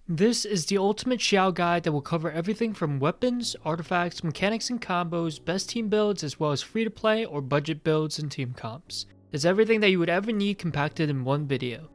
This is the ultimate Xiao guide that will cover everything from weapons, artifacts, mechanics and combos, best team builds, as well as free-to-play or budget builds and team comps. It's everything that you would ever need compacted in one video.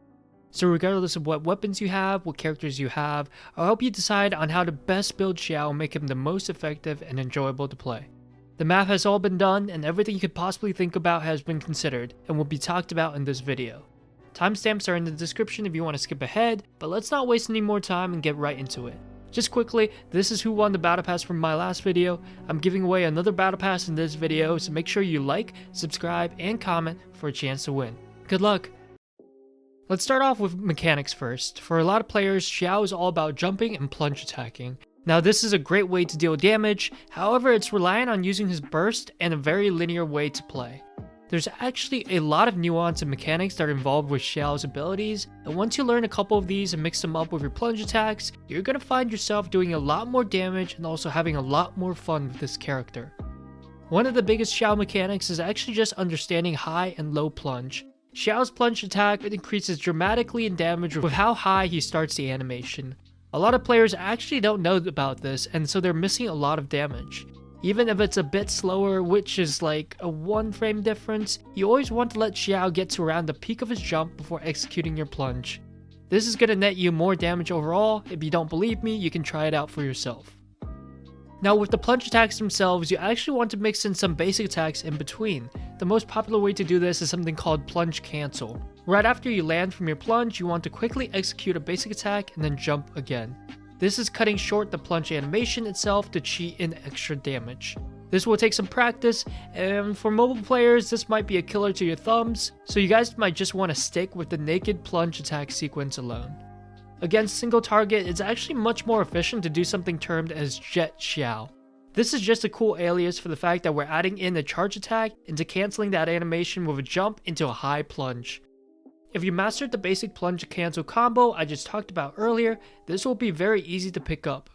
So regardless of what weapons you have, what characters you have, I'll help you decide on how to best build Xiao and make him the most effective and enjoyable to play. The math has all been done and everything you could possibly think about has been considered and will be talked about in this video. Timestamps are in the description if you want to skip ahead, but let's not waste any more time and get right into it. Just quickly, this is who won the battle pass from my last video. I'm giving away another battle pass in this video, so make sure you like, subscribe, and comment for a chance to win. Good luck! Let's start off with mechanics first. For a lot of players, Xiao is all about jumping and plunge attacking. Now this is a great way to deal damage, however it's reliant on using his burst and a very linear way to play. There's actually a lot of nuance and mechanics that are involved with Xiao's abilities, and once you learn a couple of these and mix them up with your plunge attacks, you're going to find yourself doing a lot more damage and also having a lot more fun with this character. One of the biggest Xiao mechanics is actually just understanding high and low plunge. Xiao's plunge attack increases dramatically in damage with how high he starts the animation. A lot of players actually don't know about this, and so they're missing a lot of damage. Even if it's a bit slower, which is like a 1 frame difference, you always want to let Xiao get to around the peak of his jump before executing your plunge. This is going to net you more damage overall. If you don't believe me, you can try it out for yourself. Now with the plunge attacks themselves, you actually want to mix in some basic attacks in between. The most popular way to do this is something called plunge cancel. Right after you land from your plunge, you want to quickly execute a basic attack and then jump again. This is cutting short the plunge animation itself to cheat in extra damage. This will take some practice, and for mobile players this might be a killer to your thumbs, so you guys might just want to stick with the naked plunge attack sequence alone. Against single target, it's actually much more efficient to do something termed as Jet Xiao. This is just a cool alias for the fact that we're adding in a charge attack into cancelling that animation with a jump into a high plunge. If you mastered the basic plunge cancel combo I just talked about earlier, this will be very easy to pick up.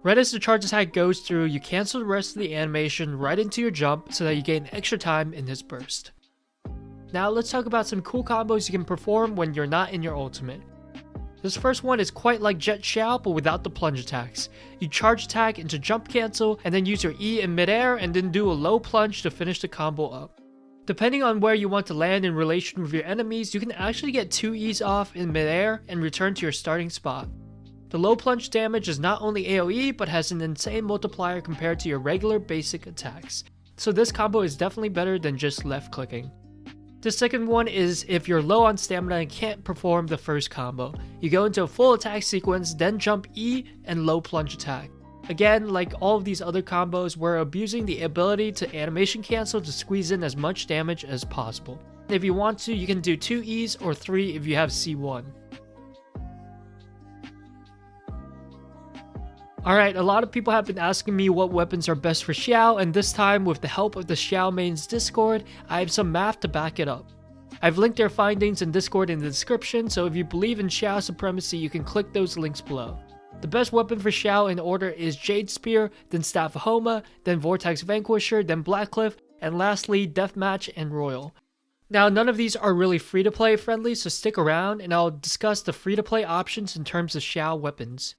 Right as the charge attack goes through, you cancel the rest of the animation right into your jump so that you gain extra time in his burst. Now let's talk about some cool combos you can perform when you're not in your ultimate. This first one is quite like Jet Xiao but without the plunge attacks. You charge attack into jump cancel and then use your E in midair and then do a low plunge to finish the combo up. Depending on where you want to land in relation with your enemies, you can actually get 2 E's off in midair and return to your starting spot. The low plunge damage is not only AoE but has an insane multiplier compared to your regular basic attacks, so this combo is definitely better than just left clicking. The second one is if you're low on stamina and can't perform the first combo. You go into a full attack sequence, then jump E and low plunge attack. Again, like all of these other combos, we're abusing the ability to animation cancel to squeeze in as much damage as possible. If you want to, you can do 2 E's or 3 if you have C1. Alright, a lot of people have been asking me what weapons are best for Xiao, and this time with the help of the Xiao Mains Discord, I have some math to back it up. I've linked their findings in Discord in the description, so if you believe in Xiao supremacy, you can click those links below. The best weapon for Xiao in order is Jade Spear, then Staff of Homa, then Vortex Vanquisher, then Blackcliff, and lastly Deathmatch and Royal. Now none of these are really free to play friendly, so stick around and I'll discuss the free to play options in terms of Xiao weapons.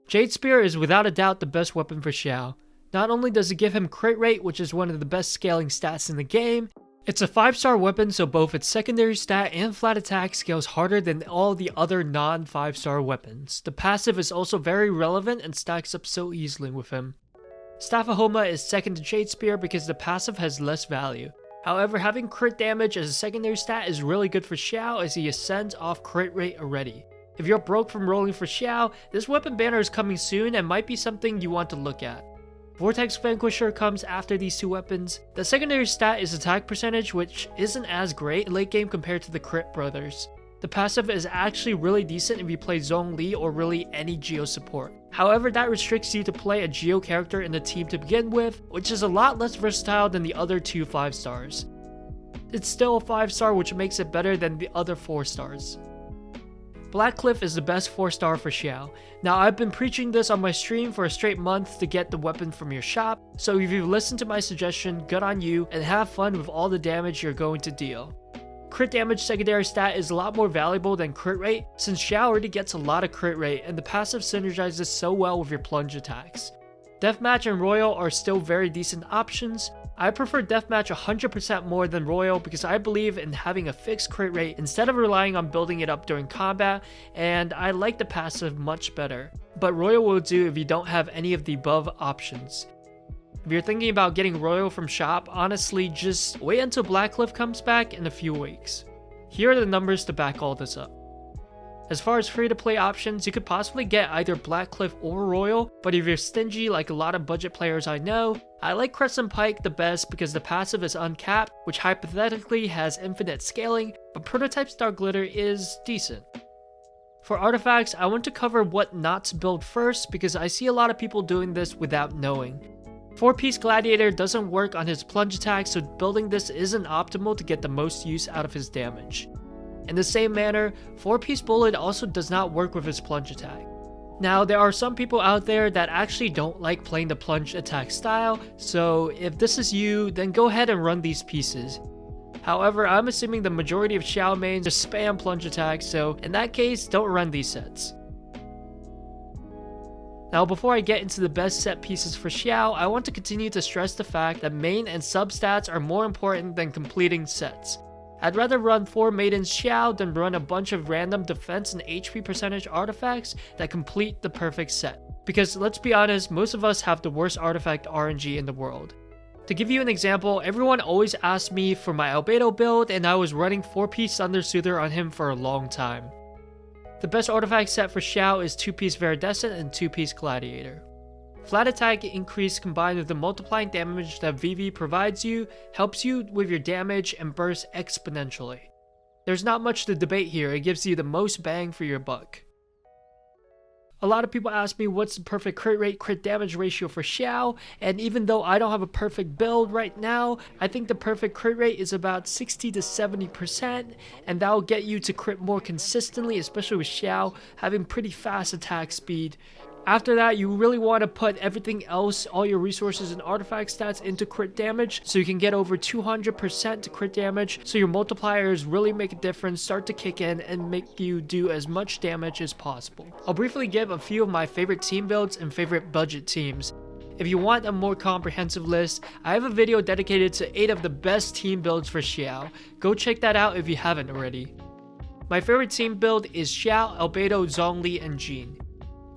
Jade Spear is without a doubt the best weapon for Xiao. Not only does it give him crit rate, which is one of the best scaling stats in the game, it's a 5-star weapon, so both its secondary stat and flat attack scales harder than all the other non-5-star weapons. The passive is also very relevant and stacks up so easily with him. Staff of Homa is second to Jade Spear because the passive has less value. However, having crit damage as a secondary stat is really good for Xiao as he ascends off crit rate already. If you're broke from rolling for Xiao, this weapon banner is coming soon and might be something you want to look at. Vortex Vanquisher comes after these two weapons. The secondary stat is attack percentage, which isn't as great in late game compared to the Crit Brothers. The passive is actually really decent if you play Zhongli or really any Geo support. However, that restricts you to play a Geo character in the team to begin with, which is a lot less versatile than the other two 5-stars. It's still a 5-star, which makes it better than the other 4-stars. Blackcliff is the best 4-star for Xiao. Now I've been preaching this on my stream for a straight month to get the weapon from your shop, so if you've listened to my suggestion, good on you and have fun with all the damage you're going to deal. Crit damage secondary stat is a lot more valuable than crit rate since Xiao already gets a lot of crit rate and the passive synergizes so well with your plunge attacks. Deathmatch and Royal are still very decent options. I prefer Deathmatch 100% more than Royal because I believe in having a fixed crit rate instead of relying on building it up during combat, and I like the passive much better. But Royal will do if you don't have any of the above options. If you're thinking about getting Royal from shop, honestly just wait until Blackcliff comes back in a few weeks. Here are the numbers to back all this up. As far as free-to-play options, you could possibly get either Blackcliff or Royal, but if you're stingy like a lot of budget players I know, I like Crescent Pike the best because the passive is uncapped, which hypothetically has infinite scaling, but Prototype Star Glitter is decent. For artifacts, I want to cover what not to build first because I see a lot of people doing this without knowing. 4-piece Gladiator doesn't work on his plunge attack, so building this isn't optimal to get the most use out of his damage. In the same manner, 4-piece Bullet also does not work with his plunge attack. Now, there are some people out there that actually don't like playing the plunge attack style, so if this is you, then go ahead and run these pieces. However, I'm assuming the majority of Xiao mains just spam plunge attacks, so in that case, don't run these sets. Now, before I get into the best set pieces for Xiao, I want to continue to stress the fact that main and sub stats are more important than completing sets. I'd rather run 4 Maidens Xiao than run a bunch of random defense and HP percentage artifacts that complete the perfect set. Because let's be honest, most of us have the worst artifact RNG in the world. To give you an example, everyone always asked me for my Albedo build and I was running 4-piece Thunder Soother on him for a long time. The best artifact set for Xiao is 2-piece Viridescent and 2-piece Gladiator. Flat attack increase combined with the multiplying damage that VV provides you helps you with your damage and burst exponentially. There's not much to debate here, it gives you the most bang for your buck. A lot of people ask me what's the perfect crit rate crit damage ratio for Xiao, and even though I don't have a perfect build right now, I think the perfect crit rate is about 60 to 70%, and that'll get you to crit more consistently, especially with Xiao having pretty fast attack speed. After that, you really want to put everything else, all your resources and artifact stats into crit damage so you can get over 200% to crit damage so your multipliers really make a difference, start to kick in, and make you do as much damage as possible. I'll briefly give a few of my favorite team builds and favorite budget teams. If you want a more comprehensive list, I have a video dedicated to 8 of the best team builds for Xiao. Go check that out if you haven't already. My favorite team build is Xiao, Albedo, Zhongli, and Jean.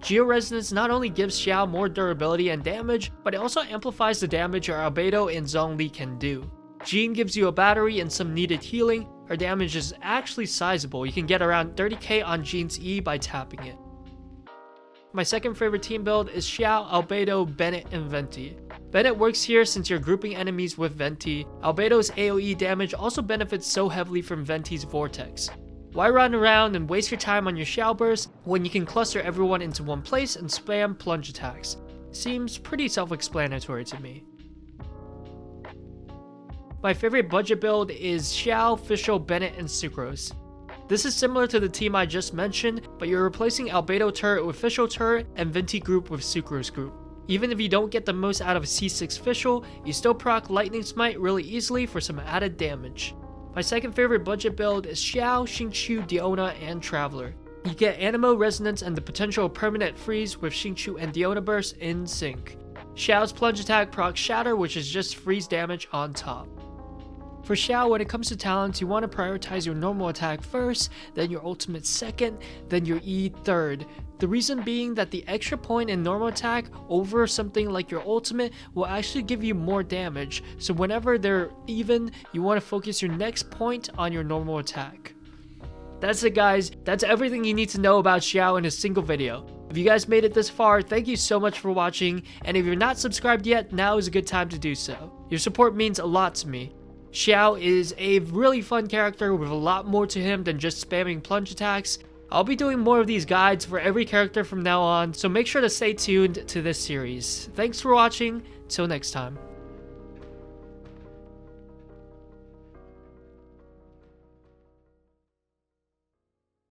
Geo Resonance not only gives Xiao more durability and damage, but it also amplifies the damage your Albedo and Zhongli can do. Jean gives you a battery and some needed healing. Her damage is actually sizable, you can get around 30k on Jean's E by tapping it. My second favorite team build is Xiao, Albedo, Bennett, and Venti. Bennett works here since you're grouping enemies with Venti. Albedo's AoE damage also benefits so heavily from Venti's Vortex. Why run around and waste your time on your Xiao burst when you can cluster everyone into one place and spam plunge attacks? Seems pretty self-explanatory to me. My favorite budget build is Xiao, Fischl, Bennett, and Sucrose. This is similar to the team I just mentioned, but you're replacing Albedo turret with Fischl turret and Venti group with Sucrose group. Even if you don't get the most out of C6 Fischl, you still proc Lightning Smite really easily for some added damage. My second favorite budget build is Xiao, Xingqiu, Diona, and Traveler. You get Animo Resonance and the potential permanent freeze with Xingqiu and Diona burst in sync. Xiao's plunge attack procs Shatter, which is just freeze damage on top. For Xiao, when it comes to talents, you want to prioritize your normal attack first, then your ultimate second, then your E third. The reason being that the extra point in normal attack over something like your ultimate will actually give you more damage, so whenever they're even, you want to focus your next point on your normal attack. That's it guys, that's everything you need to know about Xiao in a single video. If you guys made it this far, thank you so much for watching, and if you're not subscribed yet, now is a good time to do so. Your support means a lot to me. Xiao is a really fun character with a lot more to him than just spamming plunge attacks. I'll be doing more of these guides for every character from now on, so make sure to stay tuned to this series. Thanks for watching, till next time.